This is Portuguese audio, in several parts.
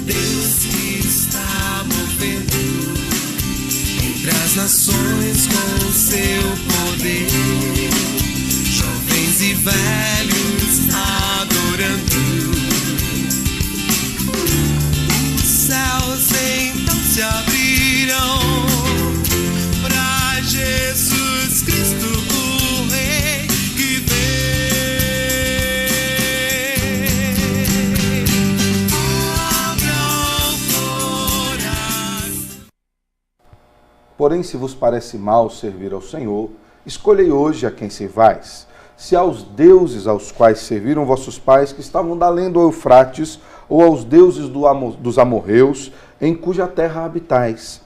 Deus que está movendo entre as nações com o seu poder, jovens e velhos adorando. Os céus então se abriram para Jesus Cristo, o Rei que vem. Abra o coração. Porém, se vos parece mal servir ao Senhor, escolhei hoje a quem servais. Se aos deuses aos quais serviram vossos pais, que estavam da além do Eufrates, ou aos deuses dos amorreus, em cuja terra habitais,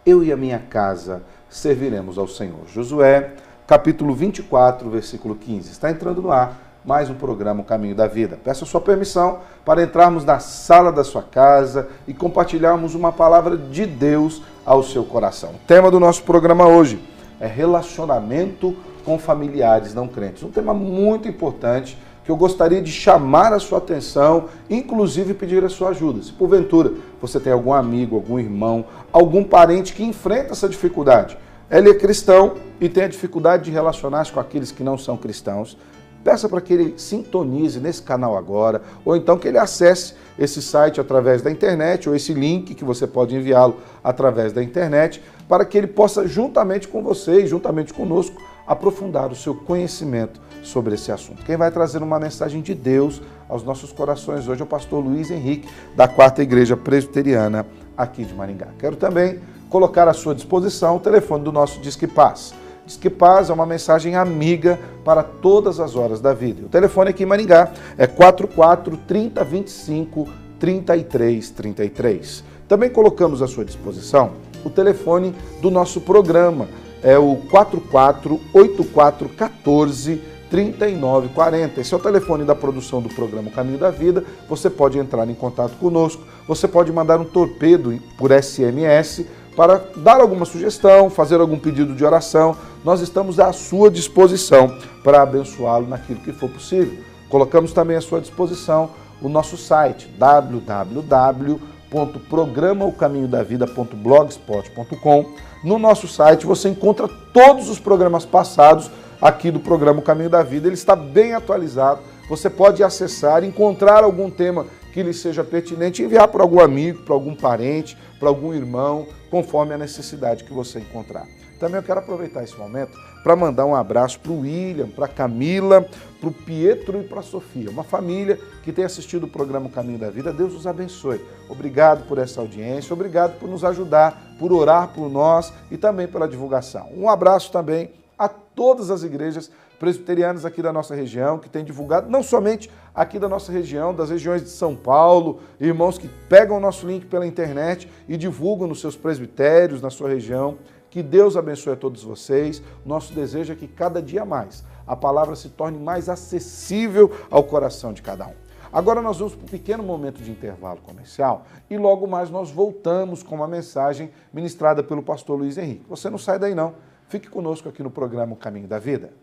eu e a minha casa serviremos ao Senhor. Josué, capítulo 24, versículo 15. Está entrando no ar mais um programa O Caminho da Vida. Peço a sua permissão para entrarmos na sala da sua casa e compartilharmos uma palavra de Deus ao seu coração. O tema do nosso programa hoje é relacionamento com familiares não crentes. Um tema muito importante que eu gostaria de chamar a sua atenção, inclusive pedir a sua ajuda. Se porventura você tem algum amigo, algum irmão, algum parente que enfrenta essa dificuldade, ele é cristão e tem a dificuldade de relacionar-se com aqueles que não são cristãos, peça para que ele sintonize nesse canal agora, ou então que ele acesse esse site através da internet, ou esse link que você pode enviá-lo através da internet, para que ele possa, juntamente com você e juntamente conosco, aprofundar o seu conhecimento sobre esse assunto. Quem vai trazer uma mensagem de Deus aos nossos corações hoje é o pastor Luiz Henrique, da 4ª Igreja Presbiteriana aqui de Maringá. Quero também colocar à sua disposição o telefone do nosso Disque Paz. Disque Paz é uma mensagem amiga para todas as horas da vida. O telefone aqui em Maringá é 44 30 25 33 33. Também colocamos à sua disposição o telefone do nosso programa, é o 44 84 14 39 40. Esse é o telefone da produção do programa Caminho da Vida. Você pode entrar em contato conosco, você pode mandar um torpedo por SMS para dar alguma sugestão, fazer algum pedido de oração. Nós estamos à sua disposição para abençoá-lo naquilo que for possível. Colocamos também à sua disposição o nosso site www.programaocaminhodavida.blogspot.com. No nosso site você encontra todos os programas passados aqui do programa O Caminho da Vida. Ele está bem atualizado. Você pode acessar, encontrar algum tema que lhe seja pertinente e enviar para algum amigo, para algum parente, para algum irmão, conforme a necessidade que você encontrar. Também eu quero aproveitar esse momento para mandar um abraço para o William, para a Camila, para o Pietro e para a Sofia, uma família que tem assistido o programa O Caminho da Vida. Deus os abençoe. Obrigado por essa audiência, obrigado por nos ajudar, por orar por nós e também pela divulgação. Um abraço também a todas as igrejas presbiterianas aqui da nossa região, que têm divulgado, não somente aqui da nossa região, das regiões de São Paulo, irmãos que pegam o nosso link pela internet e divulgam nos seus presbitérios, na sua região. Que Deus abençoe a todos vocês. Nosso desejo é que cada dia mais a palavra se torne mais acessível ao coração de cada um. Agora nós vamos para um pequeno momento de intervalo comercial e logo mais nós voltamos com uma mensagem ministrada pelo pastor Luiz Henrique. Você não sai daí não. Fique conosco aqui no programa O Caminho da Vida.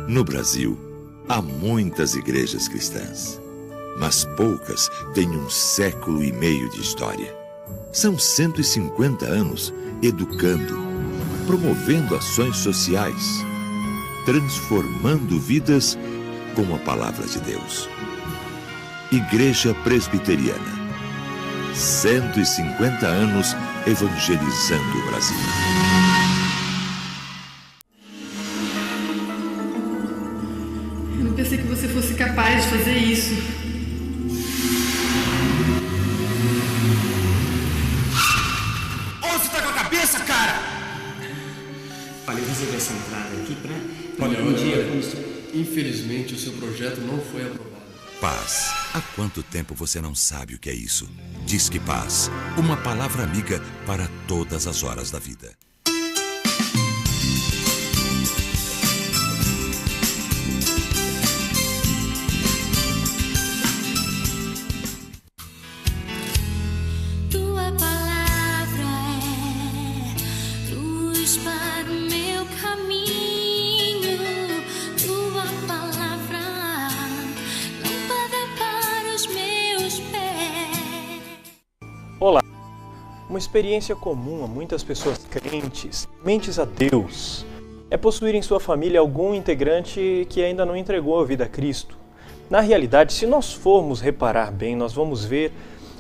No Brasil, há muitas igrejas cristãs, mas poucas têm 1,5 século de história. São 150 anos educando, promovendo ações sociais, transformando vidas com a palavra de Deus. Igreja Presbiteriana, 150 anos evangelizando o Brasil. Eu não pensei que você fosse capaz de fazer isso. Onde você tá com a cabeça, cara? Olha, eu recebi essa entrada aqui pra... Olha, infelizmente o seu projeto não foi aprovado. Paz. Há quanto tempo você não sabe o que é isso? Disque Paz. Uma palavra amiga para todas as horas da vida. Tua palavra é Uma experiência comum a muitas pessoas crentes, tementes a Deus, é possuir em sua família algum integrante que ainda não entregou a vida a Cristo. Na realidade, se nós formos reparar bem, nós vamos ver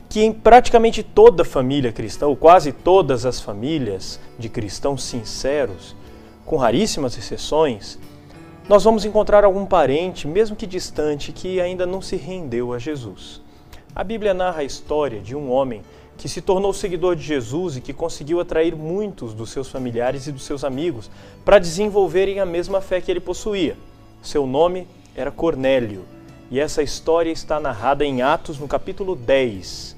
que em praticamente toda família cristã, ou quase todas as famílias de cristãos sinceros, com raríssimas exceções, nós vamos encontrar algum parente, mesmo que distante, que ainda não se rendeu a Jesus. A Bíblia narra a história de um homem que se tornou seguidor de Jesus e que conseguiu atrair muitos dos seus familiares e dos seus amigos para desenvolverem a mesma fé que ele possuía. Seu nome era Cornélio, e essa história está narrada em Atos, no capítulo 10.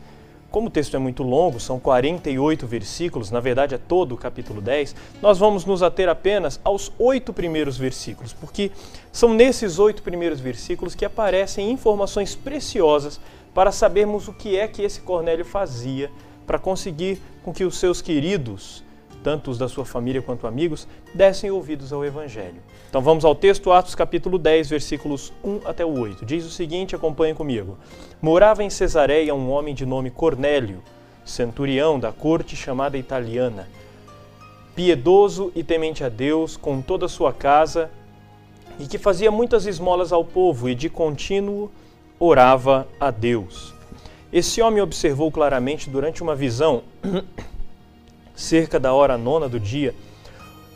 Como o texto é muito longo, são 48 versículos, na verdade é todo o capítulo 10, nós vamos nos ater apenas aos 8 primeiros versículos, porque são nesses 8 primeiros versículos que aparecem informações preciosas para sabermos o que é que esse Cornélio fazia para conseguir com que os seus queridos, tanto os da sua família quanto amigos, dessem ouvidos ao Evangelho. Então vamos ao texto, Atos capítulo 10, versículos 1 até o 8. Diz o seguinte, acompanhem comigo. Morava em Cesareia um homem de nome Cornélio, centurião da corte chamada italiana, piedoso e temente a Deus com toda a sua casa, e que fazia muitas esmolas ao povo e de contínuo orava a Deus. Esse homem observou claramente durante uma visão, cerca da hora 9 do dia,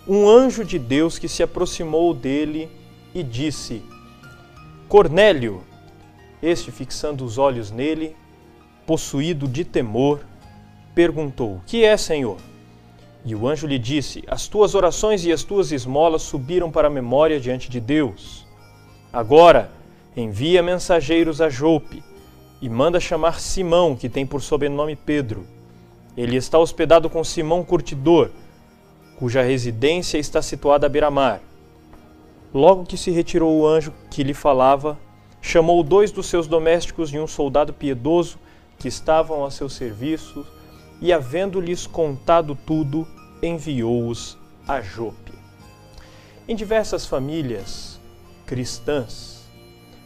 um anjo de Deus que se aproximou dele e disse: Cornélio. Este, fixando os olhos nele, possuído de temor, perguntou: Que é, Senhor? E o anjo lhe disse: As tuas orações e as tuas esmolas subiram para a memória diante de Deus. Agora, envia mensageiros a Jope e manda chamar Simão, que tem por sobrenome Pedro. Ele está hospedado com Simão Curtidor, cuja residência está situada à beira-mar. Logo que se retirou o anjo que lhe falava, chamou 2 dos seus domésticos e um soldado piedoso que estavam a seu serviço e, havendo-lhes contado tudo, enviou-os a Jope. Em diversas famílias cristãs,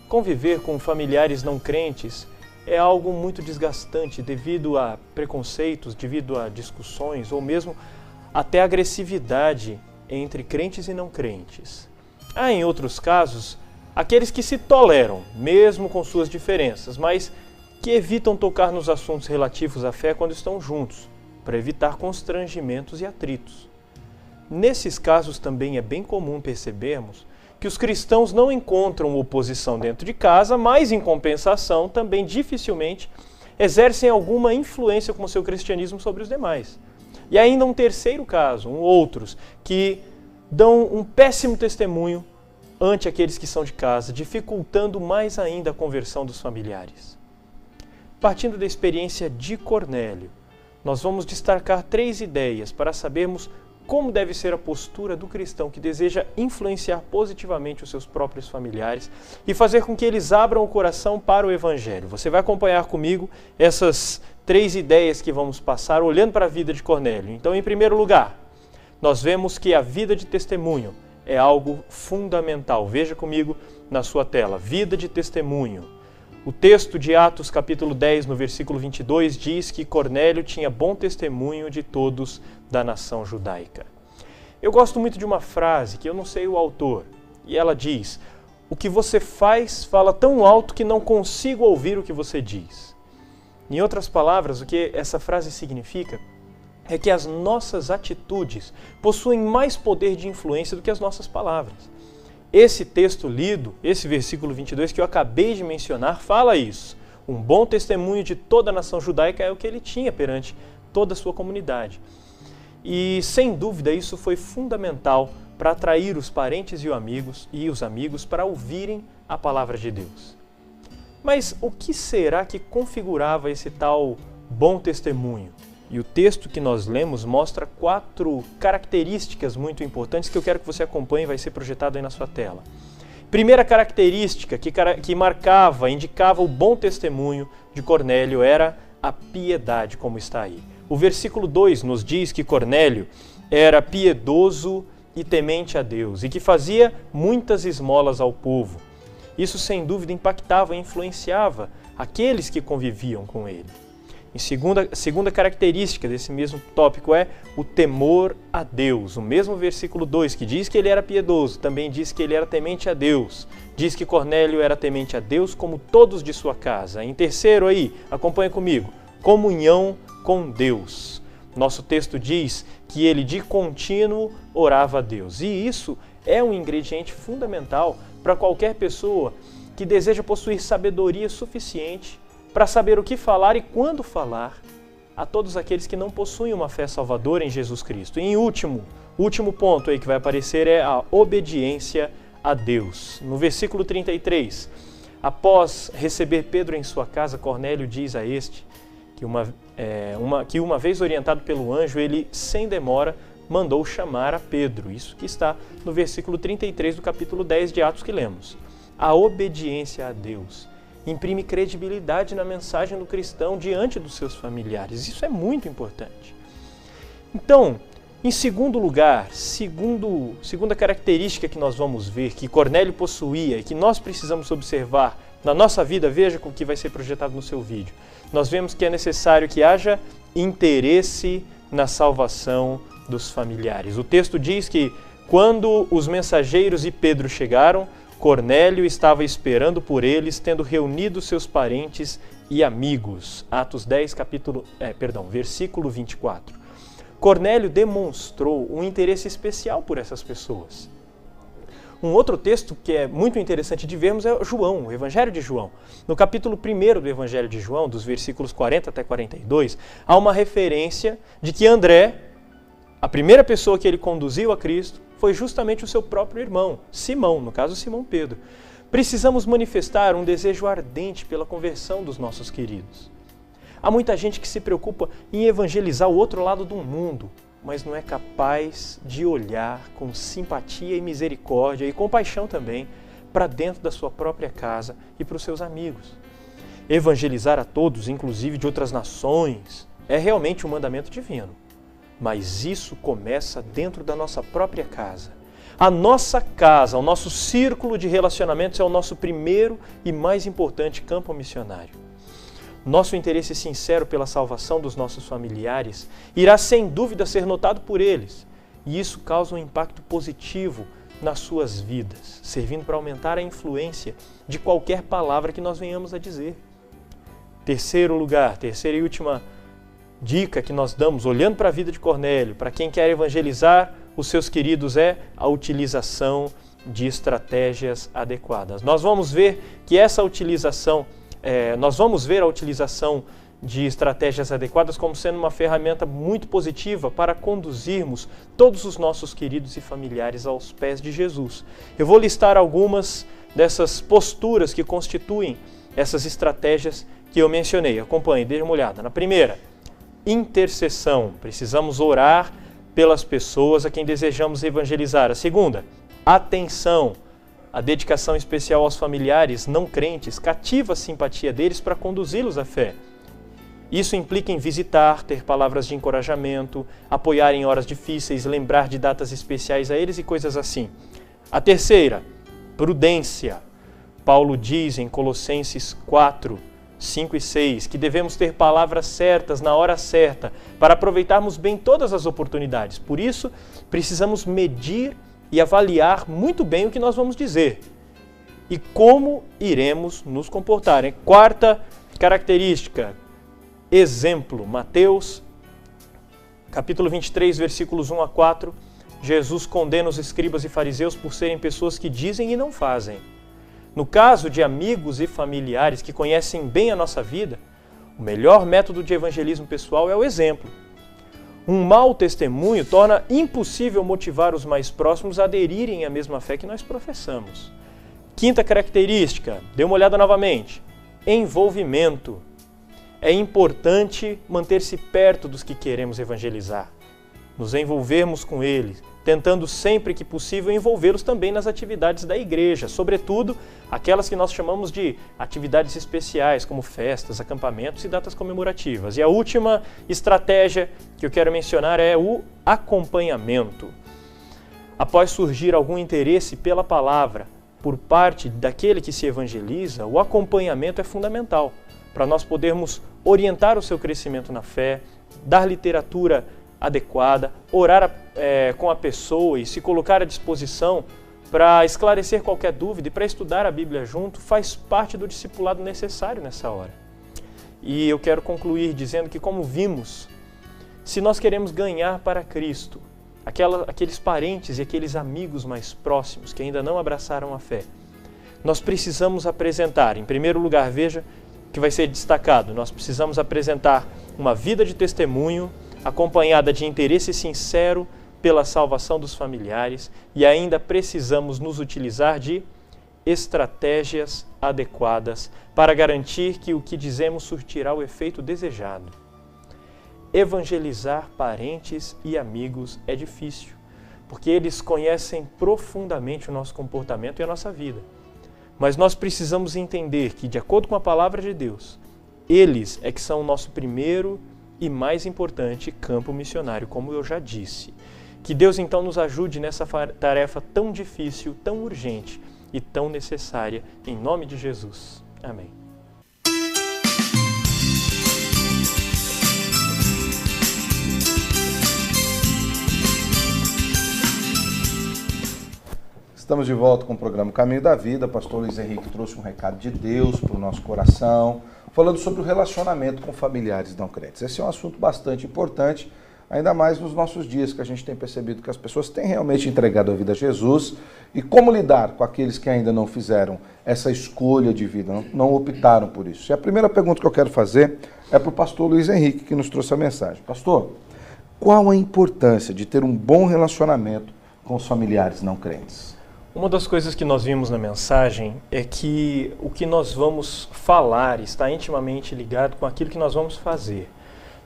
conviver com familiares não crentes é algo muito desgastante devido a preconceitos, devido a discussões ou mesmo até agressividade entre crentes e não crentes. Há, em outros casos, aqueles que se toleram, mesmo com suas diferenças, mas que evitam tocar nos assuntos relativos à fé quando estão juntos, para evitar constrangimentos e atritos. Nesses casos também é bem comum percebermos que os cristãos não encontram oposição dentro de casa, mas, em compensação, também dificilmente exercem alguma influência com o seu cristianismo sobre os demais. E ainda um terceiro caso, outros, que dão um péssimo testemunho ante aqueles que são de casa, dificultando mais ainda a conversão dos familiares. Partindo da experiência de Cornélio, nós vamos destacar 3 ideias para sabermos como deve ser a postura do cristão que deseja influenciar positivamente os seus próprios familiares e fazer com que eles abram o coração para o Evangelho. Você vai acompanhar comigo essas 3 ideias que vamos passar olhando para a vida de Cornélio. Então, em primeiro lugar, nós vemos que a vida de testemunho é algo fundamental. Veja comigo na sua tela, vida de testemunho. O texto de Atos capítulo 10, no versículo 22, diz que Cornélio tinha bom testemunho de todos da nação judaica. Eu gosto muito de uma frase que eu não sei o autor, e ela diz: o que você faz fala tão alto que não consigo ouvir o que você diz. Em outras palavras, o que essa frase significa é que as nossas atitudes possuem mais poder de influência do que as nossas palavras. Esse texto lido, esse versículo 22 que eu acabei de mencionar, fala isso. Um bom testemunho de toda a nação judaica é o que ele tinha perante toda a sua comunidade. E, sem dúvida, isso foi fundamental para atrair os parentes e os amigos para ouvirem a palavra de Deus. Mas o que será que configurava esse tal bom testemunho? E o texto que nós lemos mostra 4 características muito importantes que eu quero que você acompanhe, vai ser projetado aí na sua tela. Primeira característica que marcava, indicava o bom testemunho de Cornélio era a piedade, como está aí. O versículo 2 nos diz que Cornélio era piedoso e temente a Deus e que fazia muitas esmolas ao povo. Isso, sem dúvida, impactava e influenciava aqueles que conviviam com ele. Segunda característica desse mesmo tópico é o temor a Deus. O mesmo versículo 2, que diz que ele era piedoso, também diz que ele era temente a Deus. Diz que Cornélio era temente a Deus como todos de sua casa. Em terceiro aí, acompanha comigo, comunhão com Deus. Nosso texto diz que ele de contínuo orava a Deus. E isso é um ingrediente fundamental para qualquer pessoa que deseja possuir sabedoria suficiente para saber o que falar e quando falar a todos aqueles que não possuem uma fé salvadora em Jesus Cristo. E em último ponto aí que vai aparecer é a obediência a Deus. No versículo 33, após receber Pedro em sua casa, Cornélio diz a este que uma vez orientado pelo anjo, ele sem demora mandou chamar a Pedro. Isso que está no versículo 33 do capítulo 10 de Atos que lemos. A obediência a Deus imprime credibilidade na mensagem do cristão diante dos seus familiares. Isso é muito importante. Então, em segundo lugar, segunda característica que nós vamos ver, que Cornélio possuía e que nós precisamos observar na nossa vida, veja com o que vai ser projetado no seu vídeo. Nós vemos que é necessário que haja interesse na salvação dos familiares. O texto diz que quando os mensageiros e Pedro chegaram, Cornélio estava esperando por eles, tendo reunido seus parentes e amigos. Atos 10, versículo 24. Cornélio demonstrou um interesse especial por essas pessoas. Um outro texto que é muito interessante de vermos é João, o Evangelho de João. No capítulo 1 do Evangelho de João, dos versículos 40 até 42, há uma referência de que André, a primeira pessoa que ele conduziu a Cristo, foi justamente o seu próprio irmão, Simão, no caso Simão Pedro. Precisamos manifestar um desejo ardente pela conversão dos nossos queridos. Há muita gente que se preocupa em evangelizar o outro lado do mundo, mas não é capaz de olhar com simpatia e misericórdia e compaixão também para dentro da sua própria casa e para os seus amigos. Evangelizar a todos, inclusive de outras nações, é realmente um mandamento divino. Mas isso começa dentro da nossa própria casa. A nossa casa, o nosso círculo de relacionamentos é o nosso primeiro e mais importante campo missionário. Nosso interesse sincero pela salvação dos nossos familiares irá sem dúvida ser notado por eles, e isso causa um impacto positivo nas suas vidas, servindo para aumentar a influência de qualquer palavra que nós venhamos a dizer. Terceira e última dica que nós damos, olhando para a vida de Cornélio, para quem quer evangelizar os seus queridos, é a utilização de estratégias adequadas. Nós vamos ver a utilização de estratégias adequadas como sendo uma ferramenta muito positiva para conduzirmos todos os nossos queridos e familiares aos pés de Jesus. Eu vou listar algumas dessas posturas que constituem essas estratégias que eu mencionei. Acompanhe, dê uma olhada. Na primeira, intercessão. Precisamos orar pelas pessoas a quem desejamos evangelizar. A segunda, atenção. A dedicação especial aos familiares não crentes cativa a simpatia deles para conduzi-los à fé. Isso implica em visitar, ter palavras de encorajamento, apoiar em horas difíceis, lembrar de datas especiais a eles e coisas assim. A terceira, prudência. Paulo diz em Colossenses 4, 5 e 6 que devemos ter palavras certas na hora certa para aproveitarmos bem todas as oportunidades. Por isso, precisamos medir e avaliar muito bem o que nós vamos dizer e como iremos nos comportar. Quarta característica, exemplo. Mateus, capítulo 23, versículos 1 a 4, Jesus condena os escribas e fariseus por serem pessoas que dizem e não fazem. No caso de amigos e familiares que conhecem bem a nossa vida, o melhor método de evangelismo pessoal é o exemplo. Um mau testemunho torna impossível motivar os mais próximos a aderirem à mesma fé que nós professamos. Quinta característica, dê uma olhada novamente, envolvimento. É importante manter-se perto dos que queremos evangelizar, nos envolvermos com eles, tentando sempre que possível envolvê-los também nas atividades da igreja, sobretudo aquelas que nós chamamos de atividades especiais, como festas, acampamentos e datas comemorativas. E a última estratégia que eu quero mencionar é o acompanhamento. Após surgir algum interesse pela palavra por parte daquele que se evangeliza, o acompanhamento é fundamental para nós podermos orientar o seu crescimento na fé, dar literatura adequada, orar com a pessoa e se colocar à disposição para esclarecer qualquer dúvida e para estudar a Bíblia junto, faz parte do discipulado necessário nessa hora. E eu quero concluir dizendo que, como vimos, se nós queremos ganhar para Cristo aqueles parentes e aqueles amigos mais próximos que ainda não abraçaram a fé, nós precisamos apresentar, em primeiro lugar, veja que vai ser destacado, nós precisamos apresentar uma vida de testemunho acompanhada de interesse sincero pela salvação dos familiares e ainda precisamos nos utilizar de estratégias adequadas para garantir que o que dizemos surtirá o efeito desejado. Evangelizar parentes e amigos é difícil, porque eles conhecem profundamente o nosso comportamento e a nossa vida. Mas nós precisamos entender que, de acordo com a palavra de Deus, eles é que são o nosso primeiro e mais importante campo missionário, como eu já disse. Que Deus então nos ajude nessa tarefa tão difícil, tão urgente e tão necessária, em nome de Jesus. Amém. Estamos de volta com o programa Caminho da Vida. Pastor Luiz Henrique trouxe um recado de Deus para o nosso coração, falando sobre o relacionamento com familiares não crentes. Esse é um assunto bastante importante, ainda mais nos nossos dias, que a gente tem percebido que as pessoas têm realmente entregado a vida a Jesus, e como lidar com aqueles que ainda não fizeram essa escolha de vida, não optaram por isso. E a primeira pergunta que eu quero fazer é para o pastor Luiz Henrique, que nos trouxe a mensagem. Pastor, qual a importância de ter um bom relacionamento com os familiares não crentes? Uma das coisas que nós vimos na mensagem é que o que nós vamos falar está intimamente ligado com aquilo que nós vamos fazer.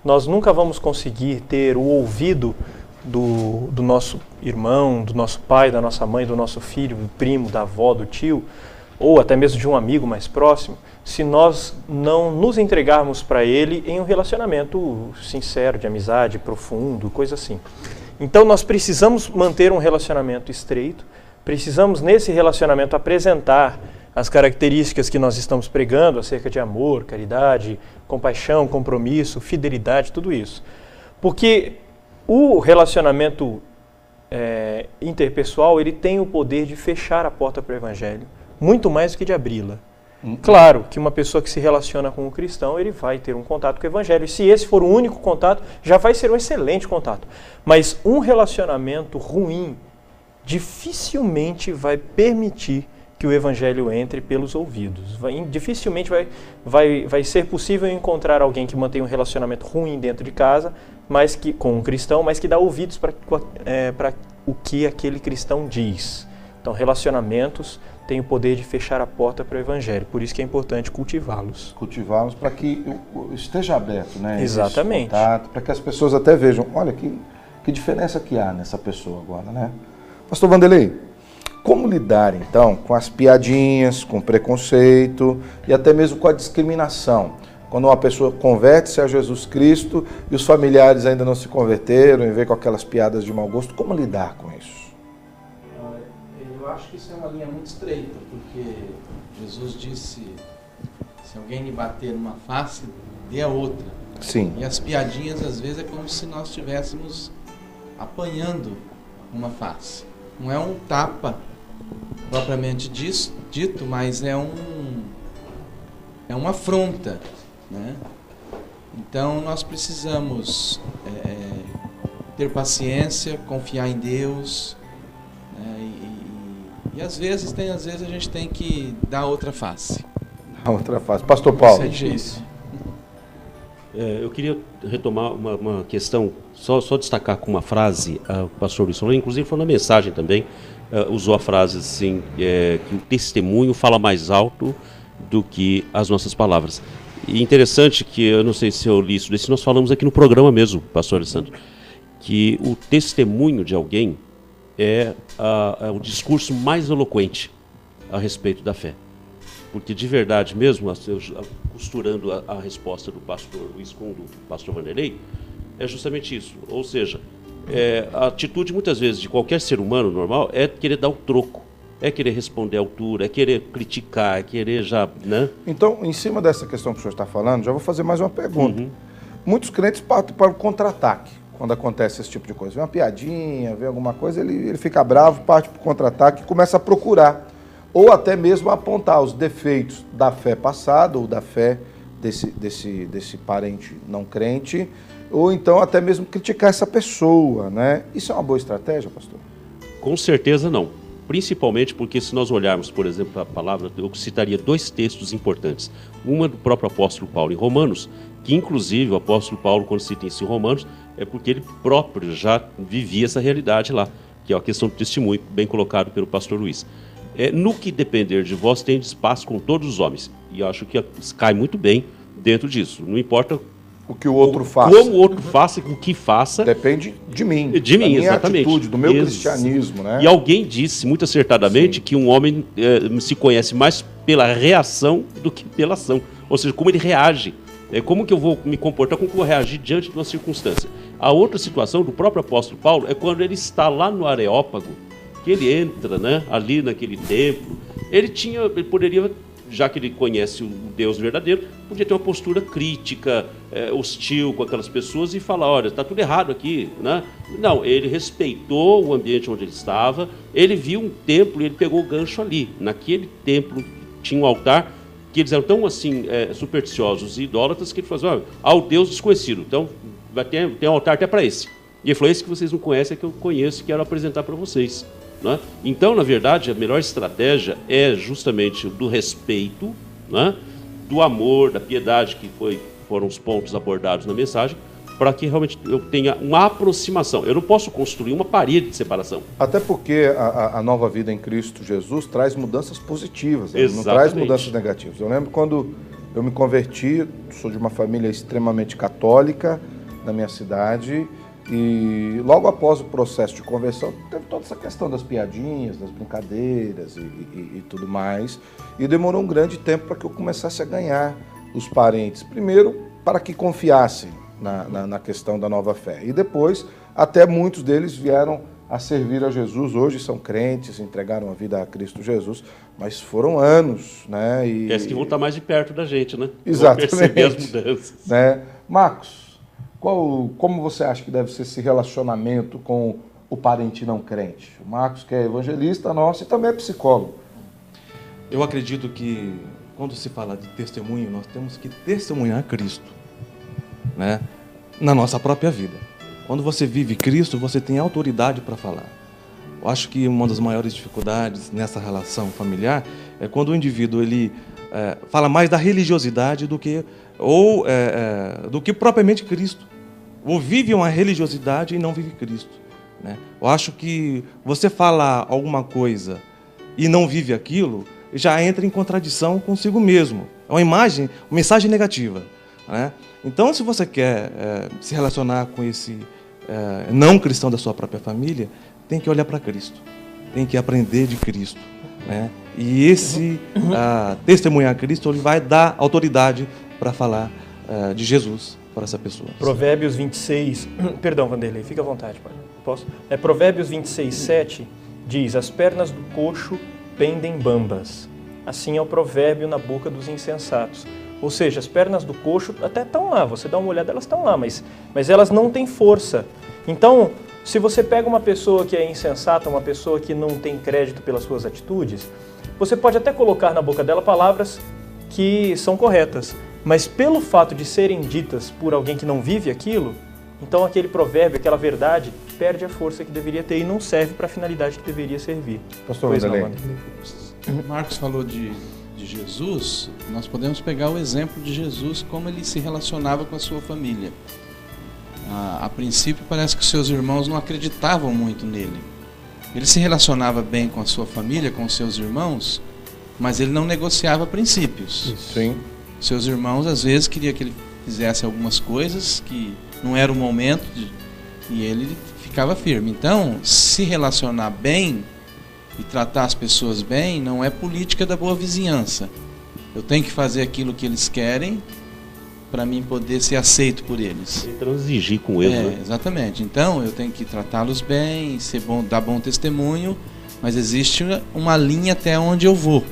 Nós nunca vamos conseguir ter o ouvido do nosso irmão, do nosso pai, da nossa mãe, do nosso filho, do primo, da avó, do tio, ou até mesmo de um amigo mais próximo, se nós não nos entregarmos para ele em um relacionamento sincero, de amizade, profundo, coisa assim. Então nós precisamos manter um relacionamento estreito, precisamos nesse relacionamento apresentar as características que nós estamos pregando acerca de amor, caridade, compaixão, compromisso, fidelidade, tudo isso. Porque o relacionamento interpessoal, ele tem o poder de fechar a porta para o Evangelho, muito mais do que de abri-la. Claro que uma pessoa que se relaciona com um cristão, ele vai ter um contato com o Evangelho. E se esse for o único contato, já vai ser um excelente contato. Mas um relacionamento ruim dificilmente vai permitir que o Evangelho entre pelos ouvidos. Dificilmente vai ser possível encontrar alguém que mantém um relacionamento ruim dentro de casa, mas que, com um cristão, mas que dá ouvidos para o que aquele cristão diz. Então, relacionamentos têm o poder de fechar a porta para o Evangelho. Por isso que é importante cultivá-los. Cultivá-los para que esteja aberto, né? Exatamente. Para que as pessoas até vejam, olha que diferença que há nessa pessoa agora, né? Pastor Vanderlei, como lidar então com as piadinhas, com o preconceito e até mesmo com a discriminação? Quando uma pessoa converte-se a Jesus Cristo e os familiares ainda não se converteram e vem com aquelas piadas de mau gosto, como lidar com isso? Eu acho que isso é uma linha muito estreita, porque Jesus disse, se alguém lhe bater numa face, dê a outra. Sim. E as piadinhas às vezes é como se nós estivéssemos apanhando uma face. Não é um tapa propriamente dito, mas é uma afronta, né? Então nós precisamos ter paciência, confiar em Deus, né? E às vezes a gente tem que dar outra face. A outra face. Pastor Paulo. Isso. Eu queria retomar uma questão, só destacar com uma frase, o pastor Luiz falou, inclusive falou na mensagem também, usou a frase assim, que o testemunho fala mais alto do que as nossas palavras. E interessante que, eu não sei se eu li isso, nós falamos aqui no programa mesmo, pastor Alessandro, que o testemunho de alguém é o discurso mais eloquente a respeito da fé. Porque de verdade mesmo, costurando a resposta do pastor Luiz com do pastor Vanderlei, é justamente isso. Ou seja, a atitude muitas vezes de qualquer ser humano normal é querer dar o troco. é querer responder à altura, é querer criticar, é querer já, né? Então, em cima dessa questão que o senhor está falando, já vou fazer mais uma pergunta. Muitos crentes partem para o contra-ataque quando acontece esse tipo de coisa. Vê uma piadinha, vê alguma coisa, ele fica bravo, parte para o contra-ataque e começa a procurar. Ou até mesmo apontar os defeitos da fé passada ou da fé desse parente não crente, ou então até mesmo criticar essa pessoa, né? Isso é uma boa estratégia, pastor? Com certeza não. Principalmente porque se nós olharmos, por exemplo, a palavra, eu citaria 2 textos importantes. Uma do próprio apóstolo Paulo em Romanos, que inclusive o apóstolo Paulo, quando cita isso em Romanos, é porque ele próprio já vivia essa realidade lá, que é a questão do testemunho, bem colocado pelo pastor Luiz. No que depender de vós, tendes paz com todos os homens. E eu acho que cai muito bem dentro disso. Não importa o que o outro faça. Como o outro faça, o que faça. Depende de mim. De mim, exatamente. Atitude, do meu cristianismo, né? E alguém disse, muito acertadamente, que um homem se conhece mais pela reação do que pela ação. Ou seja, como ele reage. Como que eu vou me comportar, como que eu vou reagir diante de uma circunstância. A outra situação do próprio apóstolo Paulo é quando ele está lá no Areópago, que ele entra, né, ali naquele templo. Ele poderia, já que ele conhece o Deus verdadeiro, podia ter uma postura crítica, hostil com aquelas pessoas e falar, olha, está tudo errado aqui, né? Não, ele respeitou o ambiente onde ele estava, ele viu um templo e ele pegou o gancho ali. Naquele templo tinha um altar que eles eram tão assim supersticiosos e idólatras que ele falou, olha, ao Deus desconhecido, então tem um altar até para esse. E ele falou, esse que vocês não conhecem é que eu conheço e quero apresentar para vocês. Né? Então, na verdade, a melhor estratégia é justamente do respeito, né? Do amor, da piedade, que foram os pontos abordados na mensagem, para que realmente eu tenha uma aproximação. Eu não posso construir uma parede de separação. Até porque a nova vida em Cristo Jesus traz mudanças positivas, né? Não traz mudanças negativas. Eu lembro quando eu me converti, sou de uma família extremamente católica na minha cidade, e logo após o processo de conversão, teve toda essa questão das piadinhas, das brincadeiras e tudo mais. E demorou um grande tempo para que eu começasse a ganhar os parentes. Primeiro, para que confiassem na questão da nova fé. E depois, até muitos deles vieram a servir a Jesus. Hoje são crentes, entregaram a vida a Cristo Jesus. Mas foram anos, né? E que vão estar mais de perto da gente, né? Exatamente. Vão perceber as mudanças. Né? Marcos, como você acha que deve ser esse relacionamento com o parente não crente? O Marcos, que é evangelista nosso e também é psicólogo. Eu acredito que, quando se fala de testemunho, nós temos que testemunhar Cristo, né? Na nossa própria vida. Quando você vive Cristo, você tem autoridade para falar. Eu acho que uma das maiores dificuldades nessa relação familiar é quando o indivíduo fala mais da religiosidade do que propriamente Cristo. Ou vive uma religiosidade e não vive Cristo, né? Eu acho que você falar alguma coisa e não vive aquilo, já entra em contradição consigo mesmo. É uma mensagem negativa, né? Então, se você quer se relacionar com esse não cristão da sua própria família, tem que olhar para Cristo, tem que aprender de Cristo, né? E esse testemunhar Cristo, ele vai dar autoridade para falar de Jesus para essa pessoa. Provérbios 26, perdão, Vanderlei, fica à vontade, pai. Posso? Provérbios 26, 7 diz, as pernas do coxo pendem bambas, assim é o provérbio na boca dos insensatos. Ou seja, as pernas do coxo até estão lá, você dá uma olhada, elas estão lá, mas elas não têm força. Então, se você pega uma pessoa que é insensata, uma pessoa que não tem crédito pelas suas atitudes, você pode até colocar na boca dela palavras que são corretas, mas pelo fato de serem ditas por alguém que não vive aquilo, então aquele provérbio, aquela verdade, perde a força que deveria ter e não serve para a finalidade que deveria servir. Pastor Vanderlei. Marcos falou de Jesus, nós podemos pegar o exemplo de Jesus, como ele se relacionava com a sua família. A princípio parece que seus irmãos não acreditavam muito nele. Ele se relacionava bem com a sua família, com os seus irmãos, mas ele não negociava princípios. Sim. Seus irmãos às vezes queriam que ele fizesse algumas coisas que não era o momento e ele ficava firme. Então, se relacionar bem e tratar as pessoas bem não é política da boa vizinhança. Eu tenho que fazer aquilo que eles querem para mim poder ser aceito por eles. E transigir com eles, né? Exatamente. Então, eu tenho que tratá-los bem, ser bom, dar bom testemunho mas existe uma linha até onde eu vou.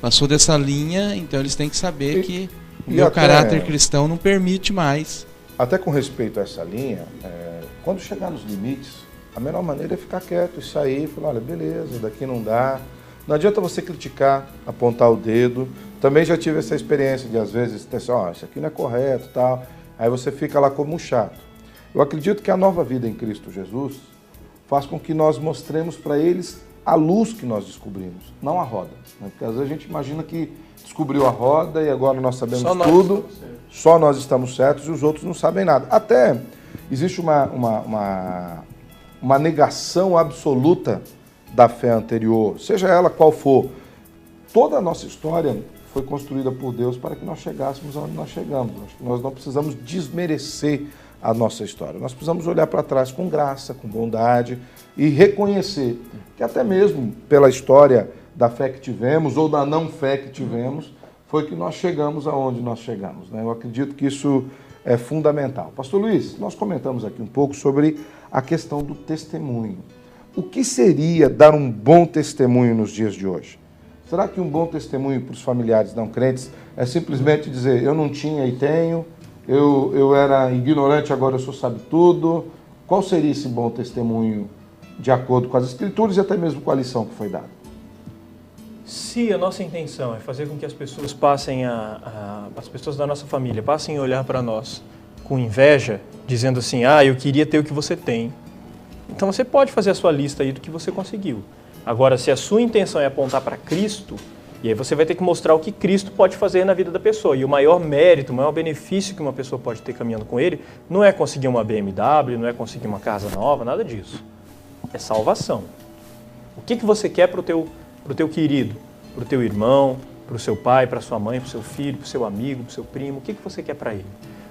Passou dessa linha, então eles têm que saber que o meu caráter cristão não permite mais. Até com respeito a essa linha, quando chegar nos limites, a melhor maneira é ficar quieto e sair e falar, olha, beleza, daqui não dá. Não adianta você criticar, apontar o dedo. Também já tive essa experiência de, às vezes, ter assim, isso aqui não é correto, tal. Aí você fica lá como um chato. Eu acredito que a nova vida em Cristo Jesus faz com que nós mostremos para eles a luz que nós descobrimos, não a roda. Né? Porque às vezes a gente imagina que descobriu a roda e agora nós sabemos tudo, só nós estamos certos e os outros não sabem nada. Até existe uma negação absoluta da fé anterior, seja ela qual for. Toda a nossa história foi construída por Deus para que nós chegássemos onde nós chegamos. Nós não precisamos desmerecer a nossa história. Nós precisamos olhar para trás com graça, com bondade e reconhecer que até mesmo pela história da fé que tivemos ou da não fé que tivemos, foi que nós chegamos aonde nós chegamos. Né? Eu acredito que isso é fundamental. Pastor Luiz, nós comentamos aqui um pouco sobre a questão do testemunho. O que seria dar um bom testemunho nos dias de hoje? Será que um bom testemunho para os familiares não crentes é simplesmente dizer, eu não tinha e tenho, eu era ignorante, agora eu sou sabe tudo? Qual seria esse bom testemunho de acordo com as Escrituras e até mesmo com a lição que foi dada? Se a nossa intenção é fazer com que as pessoas passem as pessoas da nossa família passem a olhar para nós com inveja, dizendo assim, eu queria ter o que você tem. Então você pode fazer a sua lista aí do que você conseguiu. Agora, se a sua intenção é apontar para Cristo, e aí você vai ter que mostrar o que Cristo pode fazer na vida da pessoa. E o maior mérito, o maior benefício que uma pessoa pode ter caminhando com Ele, não é conseguir uma BMW, não é conseguir uma casa nova, nada disso. É salvação. O que você quer para o teu querido, para o teu irmão, para o seu pai, para a sua mãe, para o seu filho, para o seu amigo, para o seu primo? O que você quer para ele?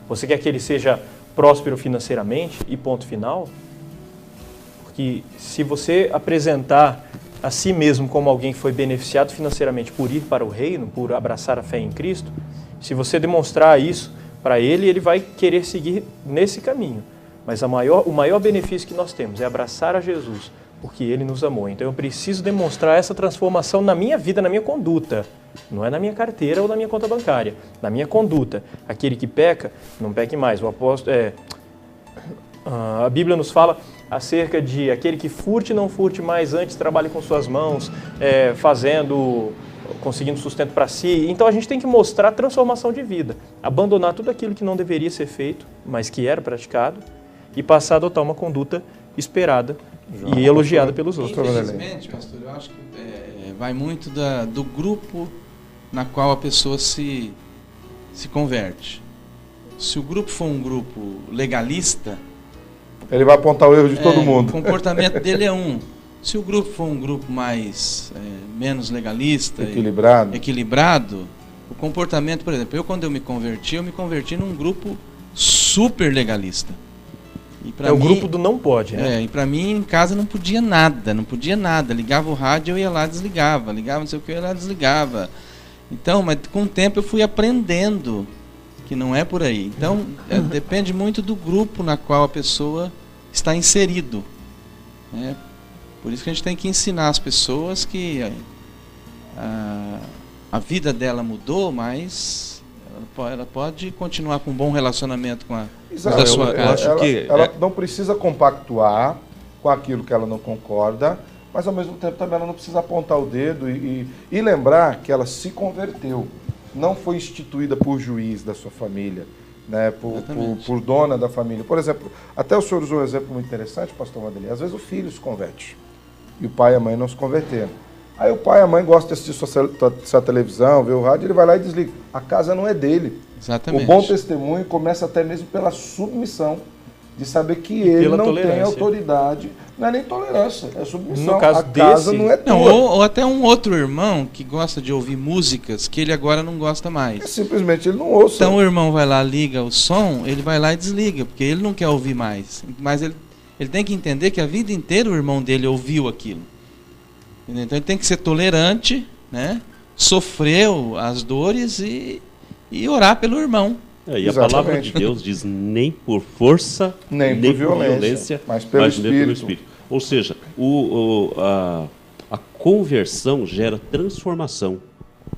Você quer que ele seja próspero financeiramente e ponto final? Porque se você apresentar a si mesmo como alguém que foi beneficiado financeiramente por ir para o reino, por abraçar a fé em Cristo, se você demonstrar isso para ele, ele vai querer seguir nesse caminho. Mas o maior benefício que nós temos é abraçar a Jesus, porque Ele nos amou. Então eu preciso demonstrar essa transformação na minha vida, na minha conduta. Não é na minha carteira ou na minha conta bancária, na minha conduta. Aquele que peca, não peque mais. O apóstolo, a Bíblia nos fala acerca de aquele que furte, não furte mais, antes trabalhe com suas mãos, conseguindo sustento para si. Então a gente tem que mostrar transformação de vida, abandonar tudo aquilo que não deveria ser feito, mas que era praticado, e passar a adotar uma conduta esperada e elogiada pelos outros. Infelizmente, pastor, eu acho que vai muito do grupo na qual a pessoa se converte. Se o grupo for um grupo legalista, ele vai apontar o erro de todo mundo. O comportamento dele é um. Se o grupo for um grupo menos legalista, equilibrado, o comportamento, por exemplo, quando eu me converti num grupo super legalista. O grupo do não pode, né? E para mim, em casa não podia nada. Ligava o rádio, eu ia lá, desligava. Ligava não sei o que, eu ia lá, desligava. Então, mas com o tempo eu fui aprendendo que não é por aí. Então, depende muito do grupo na qual a pessoa está inserido. Por isso que a gente tem que ensinar as pessoas que a vida dela mudou, mas ela pode continuar com um bom relacionamento com a sua casa. Ela não precisa compactuar com aquilo que ela não concorda, mas ao mesmo tempo também ela não precisa apontar o dedo e lembrar que ela se converteu. Não foi instituída por juiz da sua família, né, por dona da família. Por exemplo, até o senhor usou um exemplo muito interessante, pastor Madeleine. Às vezes o filho se converte e o pai e a mãe não se converteram. Aí o pai e a mãe gostam de assistir sua televisão, ver o rádio, ele vai lá e desliga. A casa não é dele. Exatamente. O bom testemunho começa até mesmo pela submissão, de saber que ele não tem autoridade. Não é nem tolerância, é submissão. No caso a casa não é tua. Ou até um outro irmão que gosta de ouvir músicas que ele agora não gosta mais. Simplesmente ele não ouça. Então o irmão vai lá, liga o som, ele vai lá e desliga, porque ele não quer ouvir mais. Mas ele tem que entender que a vida inteira o irmão dele ouviu aquilo. Então ele tem que ser tolerante, né? Sofreu as dores e orar pelo irmão. E a palavra de Deus diz nem por força, nem por violência, mas pelo Espírito. Ou seja, a conversão gera transformação.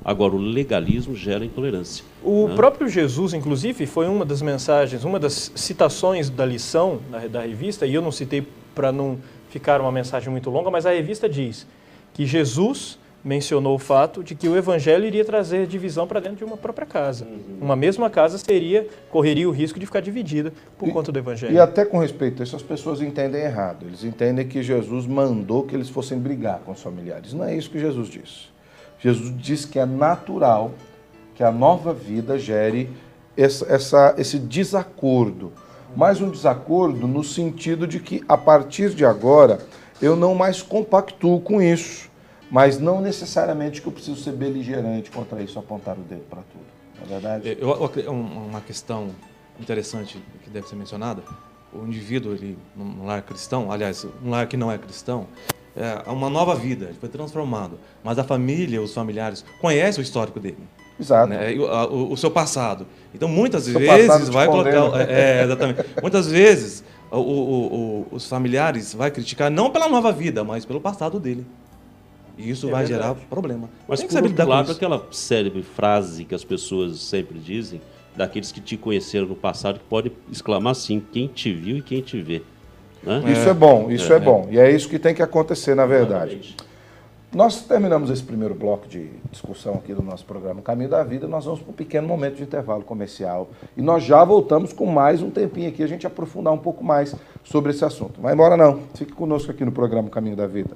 Agora, o legalismo gera intolerância. O próprio Jesus, inclusive, foi uma das mensagens, uma das citações da lição da revista, e eu não citei para não ficar uma mensagem muito longa, mas a revista diz que Jesus mencionou o fato de que o evangelho iria trazer divisão para dentro de uma própria casa. Uma mesma casa correria o risco de ficar dividida por conta do evangelho. E até com respeito a isso, as pessoas entendem errado. Eles entendem que Jesus mandou que eles fossem brigar com os familiares. Não é isso que Jesus disse. Jesus diz que é natural que a nova vida gere esse desacordo. Mas um desacordo no sentido de que, a partir de agora, eu não mais compactuo com isso. Mas não necessariamente que eu preciso ser beligerante contra isso, apontar o dedo para tudo. Não é verdade? Uma questão interessante que deve ser mencionada, o indivíduo, ele, num lar cristão, aliás, um lar que não é cristão, é uma nova vida, ele foi transformado. Mas a família, os familiares, conhecem o histórico dele. Exato. Né? O seu passado. Então, muitas vezes vai colocar... exatamente. Muitas vezes os familiares vão criticar não pela nova vida, mas pelo passado dele. E isso vai gerar problema. Mas, por outro lado, aquela célebre frase que as pessoas sempre dizem, daqueles que te conheceram no passado, que pode exclamar assim, quem te viu e quem te vê. Né? Isso é bom, isso é bom. E é isso que tem que acontecer, na verdade. Exatamente. Nós terminamos esse primeiro bloco de discussão aqui do nosso programa Caminho da Vida. Nós vamos para um pequeno momento de intervalo comercial. E nós já voltamos com mais um tempinho aqui, a gente aprofundar um pouco mais sobre esse assunto. Vai embora não, fique conosco aqui no programa Caminho da Vida.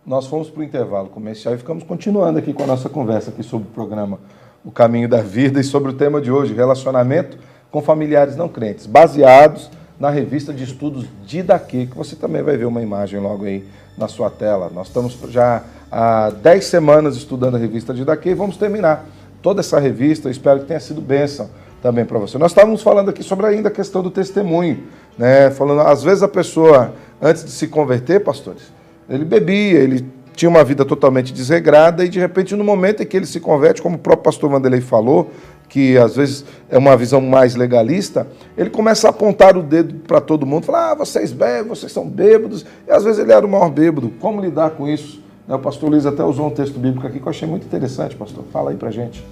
Nós fomos para o intervalo comercial e ficamos continuando aqui com a nossa conversa aqui sobre o programa O Caminho da Vida e sobre o tema de hoje, relacionamento com familiares não crentes, baseados na revista de estudos Didaquê, que você também vai ver uma imagem logo aí na sua tela. Nós estamos já há 10 semanas estudando a revista Didaquê e vamos terminar toda essa revista. Eu espero que tenha sido bênção também para você. Nós estávamos falando aqui sobre ainda a questão do testemunho, né? Falando, às vezes a pessoa, antes de se converter, pastores, ele bebia, ele tinha uma vida totalmente desregrada e, de repente, no momento em que ele se converte, como o próprio pastor Vanderlei falou, que às vezes é uma visão mais legalista, ele começa a apontar o dedo para todo mundo, falar, vocês bebem, vocês são bêbados, e às vezes ele era o maior bêbado. Como lidar com isso? O pastor Luiz até usou um texto bíblico aqui que eu achei muito interessante, pastor. Fala aí pra gente.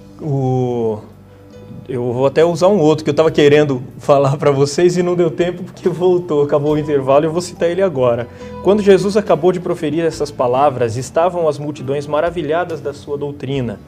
Eu vou até usar um outro que eu estava querendo falar para vocês e não deu tempo porque acabou o intervalo e eu vou citar ele agora. Quando Jesus acabou de proferir essas palavras, estavam as multidões maravilhadas da sua doutrina,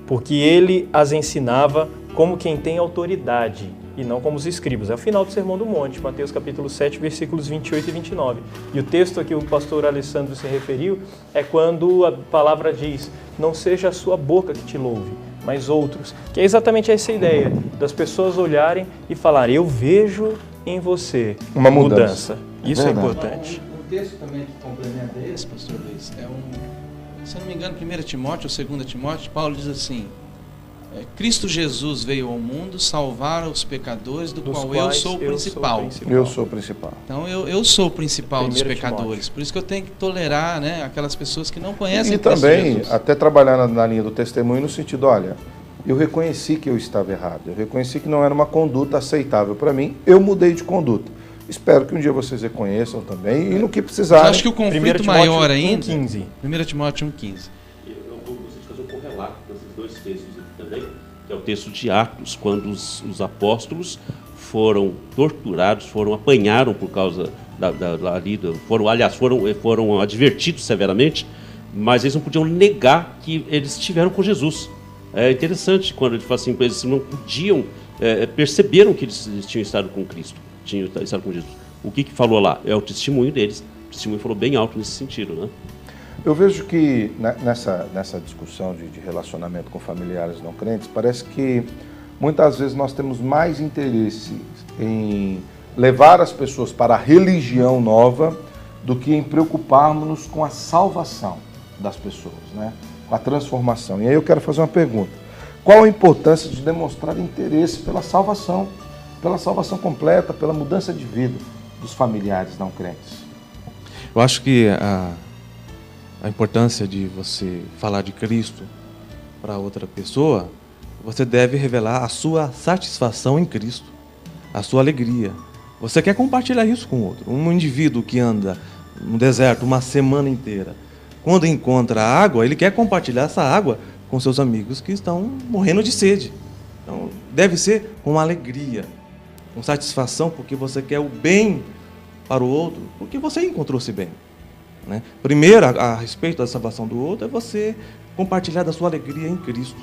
porque ele as ensinava como quem tem autoridade e não como os escribas. É o final do Sermão do Monte, Mateus capítulo 7, versículos 28 e 29. E o texto a que o pastor Alessandro se referiu é quando a palavra diz, não seja a sua boca que te louve, mas outros, que é exatamente essa ideia, das pessoas olharem e falarem, eu vejo em você uma mudança. Isso é importante. Um texto também que complementa esse, pastor Luiz, se eu não me engano, 1 Timóteo ou 2 Timóteo, Paulo diz assim, Cristo Jesus veio ao mundo salvar os pecadores, dos qual eu sou o principal. Eu sou o principal. Então eu sou o principal dos pecadores. Por isso que eu tenho que tolerar, né, aquelas pessoas que não conhecem Cristo também, Jesus. Até trabalhar na linha do testemunho no sentido, olha, eu reconheci que eu estava errado, eu reconheci que não era uma conduta aceitável para mim, eu mudei de conduta. Espero que um dia vocês reconheçam também e no que precisarem. Eu acho que o conflito maior ainda... 1,15. 1 Timóteo 1,15. Eu vou fazer um correlato com esses dois textos aqui também, que é o texto de Atos, quando os apóstolos foram torturados, apanharam por causa foram advertidos severamente, mas eles não podiam negar que eles estiveram com Jesus. É interessante quando ele fala assim, eles não podiam, perceberam que eles tinham estado com Cristo, tinham estado com Jesus. O que falou lá? É o testemunho deles. O testemunho falou bem alto nesse sentido, né? Eu vejo que nessa discussão de relacionamento com familiares não crentes, parece que muitas vezes nós temos mais interesse em levar as pessoas para a religião nova do que em preocuparmos-nos com a salvação das pessoas, né? Com a transformação. E aí eu quero fazer uma pergunta. Qual a importância de demonstrar interesse pela salvação completa, pela mudança de vida dos familiares não crentes? Eu acho que a importância de você falar de Cristo para outra pessoa, você deve revelar a sua satisfação em Cristo, a sua alegria. Você quer compartilhar isso com outro. Um indivíduo que anda no deserto uma semana inteira, quando encontra água, ele quer compartilhar essa água com seus amigos que estão morrendo de sede. Então, deve ser com alegria, com satisfação, porque você quer o bem para o outro, porque você encontrou-se bem. Né? Primeiro, a respeito da salvação do outro, é você compartilhar da sua alegria em Cristo.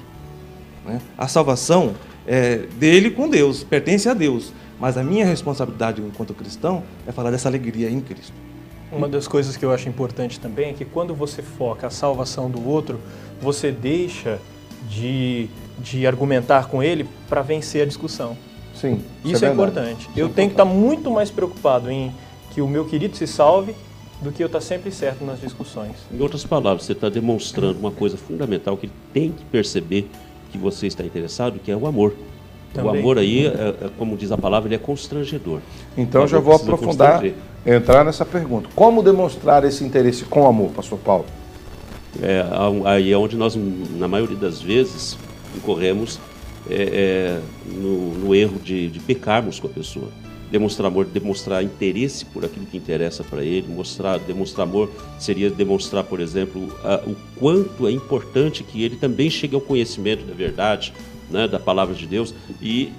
Né? A salvação é dele com Deus, pertence a Deus, mas a minha responsabilidade enquanto cristão é falar dessa alegria em Cristo. Uma das coisas que eu acho importante também é que quando você foca a salvação do outro, você deixa de argumentar com ele para vencer a discussão. Sim, isso é importante. Eu tenho que estar muito mais preocupado em que o meu querido se salve do que eu estar sempre certo nas discussões. Em outras palavras, você está demonstrando uma coisa fundamental que ele tem que perceber que você está interessado, que é o amor. Também. O amor aí, como diz a palavra, ele é constrangedor. Então já vou aprofundar, entrar nessa pergunta. Como demonstrar esse interesse com amor, pastor Paulo? Aí é onde nós, na maioria das vezes, incorremos no erro de pecarmos com a pessoa. Demonstrar amor, demonstrar interesse por aquilo que interessa para ele. Demonstrar amor seria demonstrar, por exemplo, o quanto é importante que ele também chegue ao conhecimento da verdade, né, da palavra de Deus. E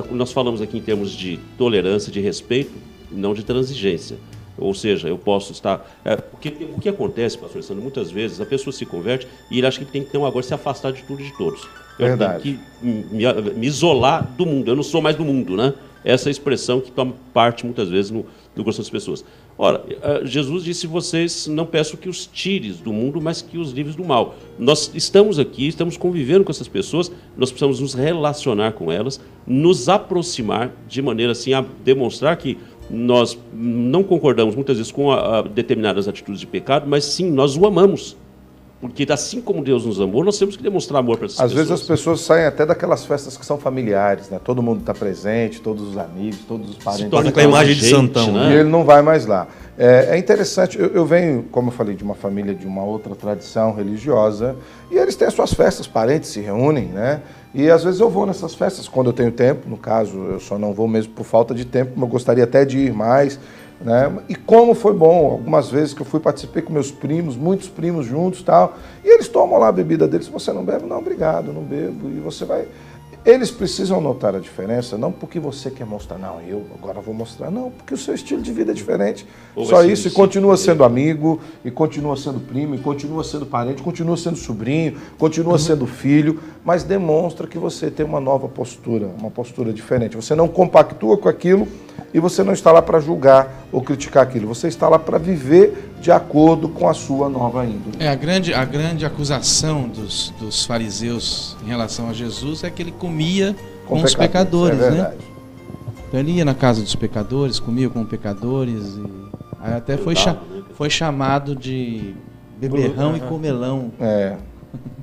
nós falamos aqui em termos de tolerância, de respeito, não de transigência. Ou seja, eu posso estar... o que acontece, pastor Sandro, muitas vezes a pessoa se converte e ele acha que ele tem que agora se afastar de tudo e de todos. Eu tenho que me isolar do mundo. Eu não sou mais do mundo, né? Essa expressão que toma parte muitas vezes no coração das pessoas. Ora, Jesus disse: vocês não peço que os tires do mundo, mas que os livres do mal. Nós estamos aqui, estamos convivendo com essas pessoas, nós precisamos nos relacionar com elas, nos aproximar de maneira assim a demonstrar que nós não concordamos muitas vezes com determinadas atitudes de pecado, mas sim, nós o amamos. Porque assim como Deus nos amou, nós temos que demonstrar amor para essas pessoas. Às vezes as pessoas saem até daquelas festas que são familiares, né? Todo mundo está presente, todos os amigos, todos os parentes. Se torna com a imagem de santão, né? E ele não vai mais lá. É interessante, eu venho, como eu falei, de uma família de uma outra tradição religiosa, e eles têm as suas festas, parentes se reúnem, né? E às vezes eu vou nessas festas quando eu tenho tempo, no caso eu só não vou mesmo por falta de tempo, mas eu gostaria até de ir mais, né? E como foi bom, algumas vezes que eu participei com meus primos, muitos primos juntos e tal, e eles tomam lá a bebida deles. Se você não bebe, não, obrigado, não bebo, e você vai... Eles precisam notar a diferença, não porque você quer mostrar, não, eu agora vou mostrar, não, porque o seu estilo de vida é diferente. Só isso, e continua sendo amigo, e continua sendo primo, e continua sendo parente, continua sendo sobrinho, continua sendo filho, mas demonstra que você tem uma nova postura, uma postura diferente. Você não compactua com aquilo e você não está lá para julgar ou criticar aquilo, você está lá para viver de acordo com a sua nova índole. A grande acusação dos fariseus em relação a Jesus é que ele comia com os pecadores, né? Então ele ia na casa dos pecadores, comia com pecadores, e aí até foi chamado de beberrão e comelão.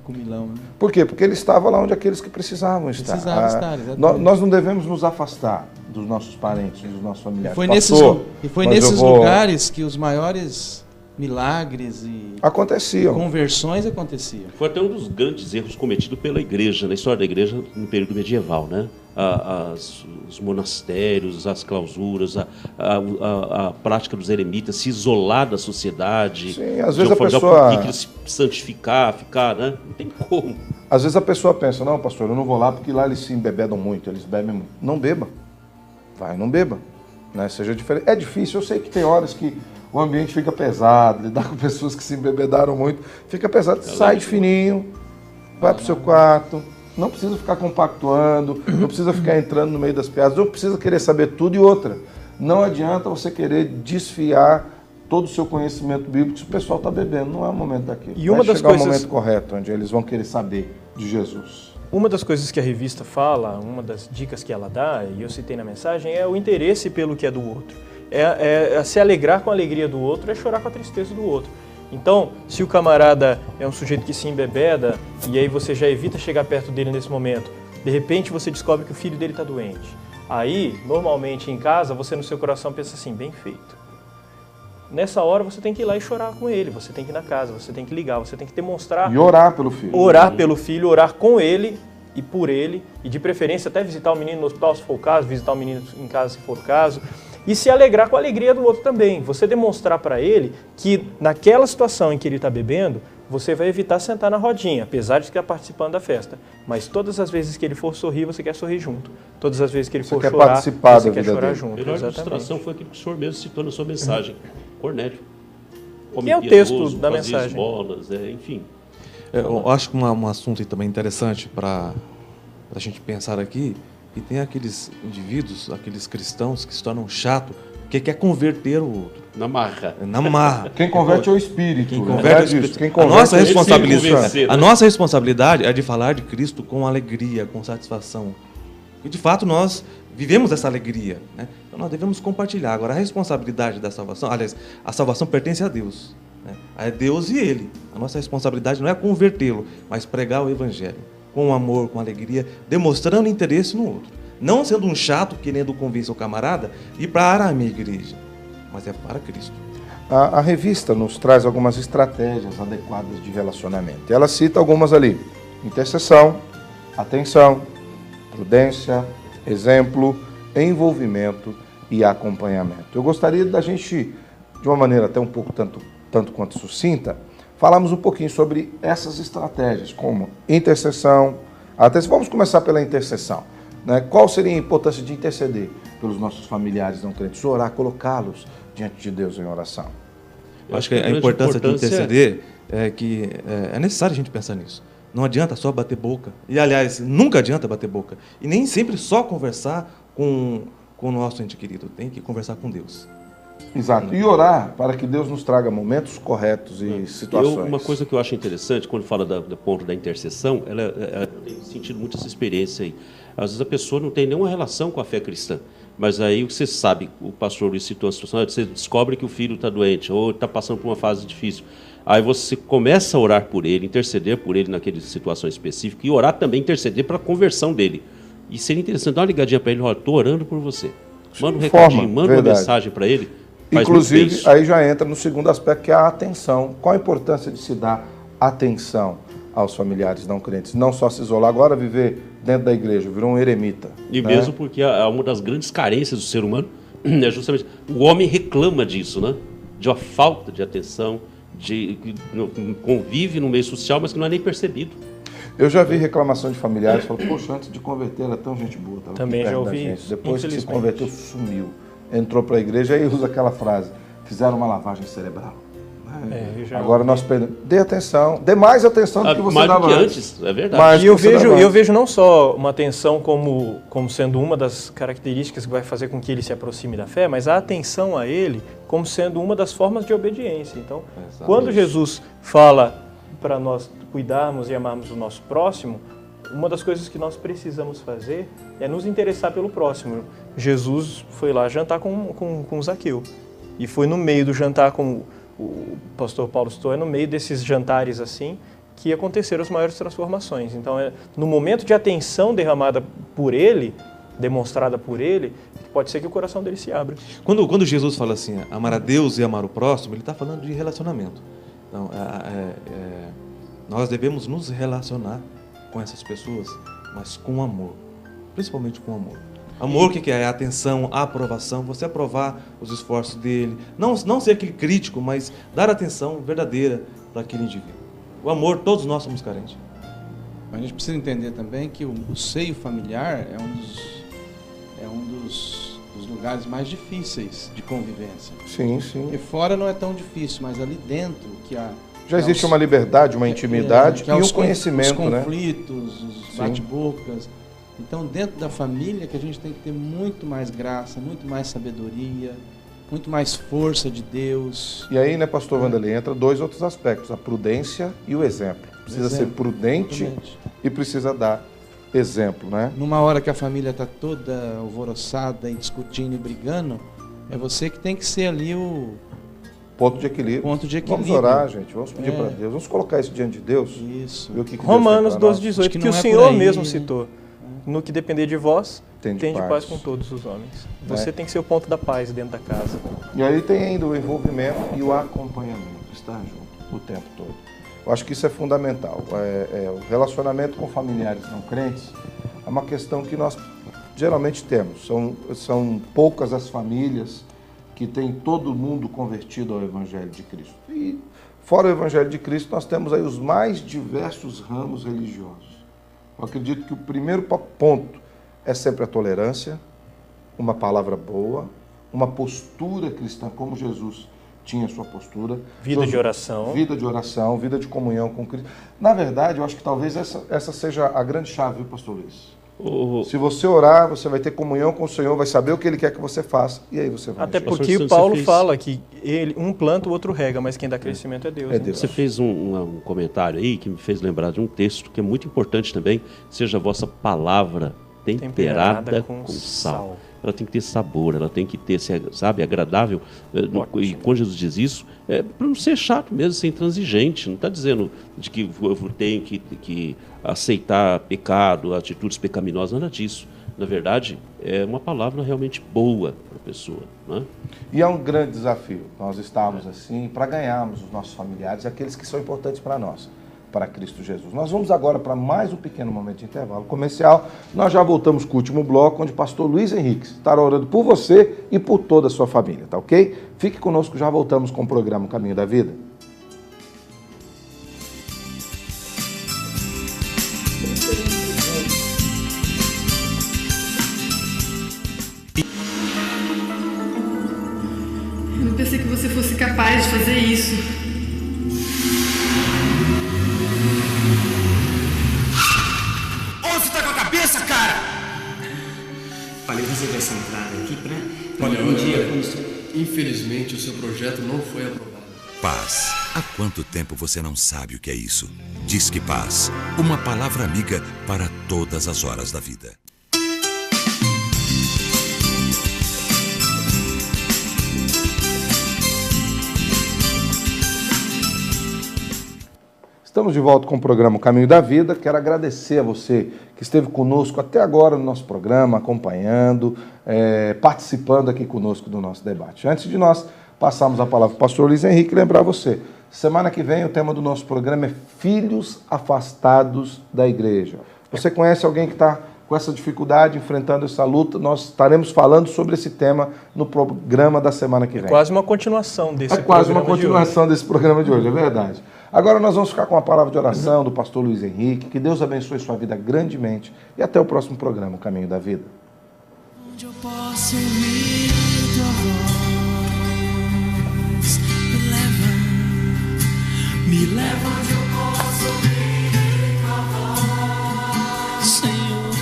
Comilão, né? Por quê? Porque ele estava lá onde aqueles que precisavam estar. Nós não devemos nos afastar dos nossos parentes, dos nossos familiares. E foi nesses lugares que os maiores milagres e conversões aconteciam. Foi até um dos grandes erros cometidos pela igreja, na história da igreja no período medieval, né? Os monastérios, as clausuras, a prática dos eremitas, se isolar da sociedade. Sim, às vezes a pessoa... se santificar, ficar, né? Não tem como. Às vezes a pessoa pensa, não, pastor, eu não vou lá porque lá eles se embebedam muito, eles bebem muito. Não beba. Vai, não beba. Né? Seja diferente. É difícil, eu sei que tem horas que o ambiente fica pesado, lidar com pessoas que se embebedaram muito, fica pesado. Sai de fininho, vai para o seu quarto, não precisa ficar compactuando, não precisa ficar entrando no meio das piadas, não precisa querer saber tudo. E outra, não adianta você querer desfiar todo o seu conhecimento bíblico se o pessoal está bebendo, não é o momento daquilo. E uma vai das chegar coisas... o momento correto, onde eles vão querer saber de Jesus. Uma das coisas que a revista fala, uma das dicas que ela dá, e eu citei na mensagem, é o interesse pelo que é do outro. É se alegrar com a alegria do outro, é chorar com a tristeza do outro. Então, se o camarada é um sujeito que se embebeda, e aí você já evita chegar perto dele nesse momento, de repente você descobre que o filho dele está doente. Aí, normalmente em casa, você no seu coração pensa assim, bem feito. nessa hora você tem que ir lá e chorar com ele, você tem que ir na casa, você tem que ligar, você tem que demonstrar... E orar pelo filho. Orar pelo filho, orar com ele e por ele, e de preferência até visitar o menino no hospital se for o caso, visitar o menino em casa se for o caso, e se alegrar com a alegria do outro também. Você demonstrar para ele que naquela situação em que ele está bebendo, você vai evitar sentar na rodinha, apesar de estar participando da festa. Mas todas as vezes que ele for sorrir, você quer sorrir junto. Todas as vezes que ele for chorar, você quer chorar junto. A melhor ilustração foi aquilo que o senhor mesmo citou na sua mensagem. Cornélio. Que é o texto da mensagem. Esmolas, enfim. Eu acho que um assunto também interessante para a gente pensar aqui, que tem aqueles indivíduos, aqueles cristãos que se tornam chatos, que quer converter o outro. Na marra. Na marra. Quem converte é o Espírito. Quem converte é o Espírito. Quem converte a nossa responsabilidade é de falar de Cristo com alegria, com satisfação. E de fato nós vivemos essa alegria, né? Então nós devemos compartilhar. Agora a responsabilidade da salvação, aliás, a salvação pertence a Deus, né? É Deus e Ele. A nossa responsabilidade não é convertê-lo, mas pregar o Evangelho com amor, com alegria, demonstrando interesse no outro. Não sendo um chato querendo convencer o camarada e para a minha igreja, mas é para Cristo. A revista nos traz algumas estratégias adequadas de relacionamento. Ela cita algumas ali: intercessão, atenção, prudência, exemplo, envolvimento e acompanhamento. Eu gostaria da gente, de uma maneira até um pouco tanto quanto sucinta, falarmos um pouquinho sobre essas estratégias, como intercessão, atenção. Vamos começar pela intercessão, né? Qual seria a importância de interceder pelos nossos familiares não crentes? Orar, colocá-los diante de Deus em oração. Eu acho que a importância de interceder é que é necessário a gente pensar nisso. Não adianta só bater boca. E, aliás, nunca adianta bater boca. E nem sempre só conversar com o nosso ente querido. Tem que conversar com Deus. Exato. E orar para que Deus nos traga momentos corretos e situações. Uma coisa que eu acho interessante, quando fala do ponto da intercessão, ela tem sentido muito essa experiência aí. Às vezes a pessoa não tem nenhuma relação com a fé cristã. Mas aí você sabe, o pastor Luiz citou a situação, você descobre que o filho está doente ou está passando por uma fase difícil. Aí você começa a orar por ele, interceder por ele naquela situação específica e orar também, interceder para a conversão dele. E seria interessante dar uma ligadinha para ele: olha, estou orando por você. Manda um recadinho, manda uma mensagem para ele. Inclusive, aí já entra no segundo aspecto, que é a atenção. Qual a importância de se dar atenção aos familiares não crentes? Não só se isolar, agora viver dentro da igreja, virou um eremita. E né? Mesmo porque uma das grandes carências do ser humano é justamente o homem reclama disso, né? De uma falta de atenção, convive no meio social, mas que não é nem percebido. Eu já vi reclamação de familiares, falam: poxa, antes de converter era tão gente boa. Também já ouvi isso. Depois que se converteu, sumiu. Entrou para a igreja e usa aquela frase: fizeram uma lavagem cerebral. Agora nós perdemos. Dê atenção, dê mais atenção do que você dava antes. É verdade. E eu vejo não só uma atenção como sendo uma das características que vai fazer com que ele se aproxime da fé, mas a atenção a ele como sendo uma das formas de obediência. Então, quando Jesus fala para nós cuidarmos e amarmos o nosso próximo, uma das coisas que nós precisamos fazer é nos interessar pelo próximo. Jesus foi lá jantar com Zaqueu. E foi no meio do jantar com o pastor Paulo citou, no meio desses jantares assim, que aconteceram as maiores transformações. Então, no momento de atenção derramada por ele, demonstrada por ele, pode ser que o coração dele se abra. Quando Jesus fala assim, amar a Deus e amar o próximo, ele está falando de relacionamento. Então, nós devemos nos relacionar com essas pessoas, mas com amor, principalmente com amor. Amor, o que é? A atenção, a aprovação, você aprovar os esforços dele, não ser aquele crítico, mas dar atenção verdadeira para aquele indivíduo. O amor, todos nós somos carentes. A gente precisa entender também que o seio familiar é um dos lugares mais difíceis de convivência. Sim, sim. E fora não é tão difícil, mas ali dentro que já existe uma liberdade, uma intimidade e um conhecimento, os conflitos, os bate-bocas. Então, dentro da família, que a gente tem que ter muito mais graça, muito mais sabedoria, muito mais força de Deus. E aí, né, pastor Wanderley, entra dois outros aspectos, a prudência e o exemplo. Precisa ser prudente e precisa dar exemplo, né? Numa hora que a família está toda alvoroçada e discutindo e brigando, é você que tem que ser ali o ponto de equilíbrio. Vamos orar, gente. Vamos pedir para Deus. Vamos colocar isso diante de Deus. Isso. Ver o que Romanos 12:18, que o Senhor mesmo citou. No que depender de vós, tende paz com todos os homens. Você tem que ser o ponto da paz dentro da casa. E aí tem ainda o envolvimento e o acompanhamento, estar junto o tempo todo. Eu acho que isso é fundamental. O relacionamento com familiares não crentes é uma questão que nós geralmente temos. São poucas as famílias que têm todo mundo convertido ao Evangelho de Cristo. E fora o Evangelho de Cristo, nós temos aí os mais diversos ramos religiosos. Eu acredito que o primeiro ponto é sempre a tolerância, uma palavra boa, uma postura cristã, como Jesus tinha sua postura. Vida de oração. Vida de oração, vida de comunhão com Cristo. Na verdade, eu acho que talvez essa seja a grande chave, viu, pastor Luiz? Se você orar, você vai ter comunhão com o Senhor, vai saber o que Ele quer que você faça, e aí você vai. Até porque o Paulo fala que um planta, o outro rega, mas quem dá crescimento é Deus. Você fez um comentário aí que me fez lembrar de um texto que é muito importante também, seja a vossa palavra temperada com sal. Ela tem que ter sabor, ela tem que ter, sabe, agradável. E quando Jesus diz isso, para não ser chato mesmo, ser intransigente. Não está dizendo de que eu tenho que aceitar pecado, atitudes pecaminosas, nada disso. Na verdade, é uma palavra realmente boa para a pessoa. Né? E é um grande desafio nós estarmos assim, para ganharmos os nossos familiares, aqueles que são importantes para nós, para Cristo Jesus. Nós vamos agora para mais um pequeno momento de intervalo comercial. Nós já voltamos com o último bloco, onde o pastor Luiz Henrique estará orando por você e por toda a sua família, tá ok? Fique conosco, já voltamos com o programa Caminho da Vida. Eu não pensei que você fosse capaz de fazer isso. Onde você tá com a cabeça, cara? Falei resolver essa entrada aqui pra Olha, um dia... Infelizmente, o seu projeto não foi aprovado. Paz. Há quanto tempo você não sabe o que é isso? Disque Paz. Uma palavra amiga para todas as horas da vida. Estamos de volta com o programa Caminho da Vida. Quero agradecer a você que esteve conosco até agora no nosso programa, acompanhando, participando aqui conosco do nosso debate. Antes de nós passarmos a palavra para o pastor Luiz Henrique, lembrar você, semana que vem o tema do nosso programa é Filhos Afastados da Igreja. Você conhece alguém que está com essa dificuldade, enfrentando essa luta? Nós estaremos falando sobre esse tema no programa da semana que vem. É quase uma continuação desse programa. É quase uma continuação desse programa de hoje, é verdade. Agora nós vamos ficar com a palavra de oração do pastor Luiz Henrique. Que Deus abençoe sua vida grandemente. E até o próximo programa, Caminho da Vida. Onde eu posso ouvir tua voz, me leva onde eu posso ouvir tua voz, Senhor,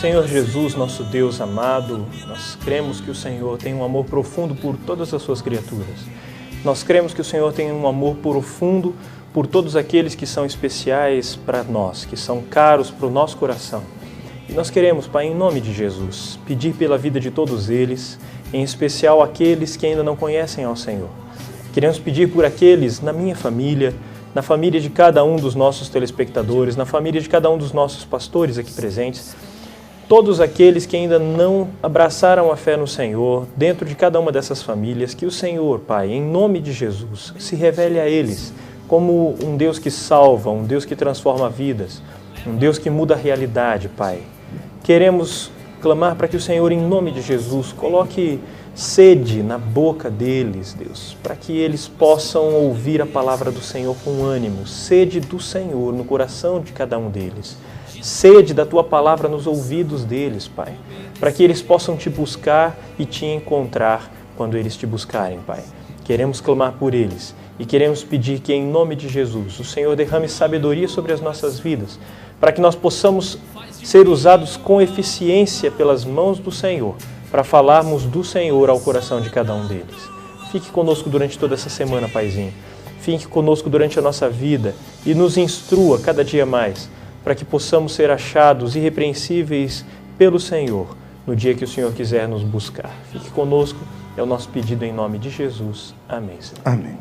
Senhor Jesus, nosso Deus amado, nós cremos que o Senhor tem um amor profundo por todas as suas criaturas. Nós cremos que o Senhor tem um amor profundo por todos aqueles que são especiais para nós, que são caros para o nosso coração. E nós queremos, Pai, em nome de Jesus, pedir pela vida de todos eles, em especial aqueles que ainda não conhecem ao Senhor. Queremos pedir por aqueles na minha família, na família de cada um dos nossos telespectadores, na família de cada um dos nossos pastores aqui presentes, todos aqueles que ainda não abraçaram a fé no Senhor, dentro de cada uma dessas famílias, que o Senhor, Pai, em nome de Jesus, se revele a eles como um Deus que salva, um Deus que transforma vidas, um Deus que muda a realidade, Pai. Queremos clamar para que o Senhor, em nome de Jesus, coloque sede na boca deles, Deus, para que eles possam ouvir a palavra do Senhor com ânimo, sede do Senhor no coração de cada um deles. Sede da Tua palavra nos ouvidos deles, Pai, para que eles possam Te buscar e Te encontrar quando eles Te buscarem, Pai. Queremos clamar por eles e queremos pedir que, em nome de Jesus, o Senhor derrame sabedoria sobre as nossas vidas, para que nós possamos ser usados com eficiência pelas mãos do Senhor, para falarmos do Senhor ao coração de cada um deles. Fique conosco durante toda essa semana, Paizinho. Fique conosco durante a nossa vida e nos instrua cada dia mais, para que possamos ser achados irrepreensíveis pelo Senhor no dia que o Senhor quiser nos buscar. Fique conosco, é o nosso pedido em nome de Jesus. Amém, Senhor. Amém.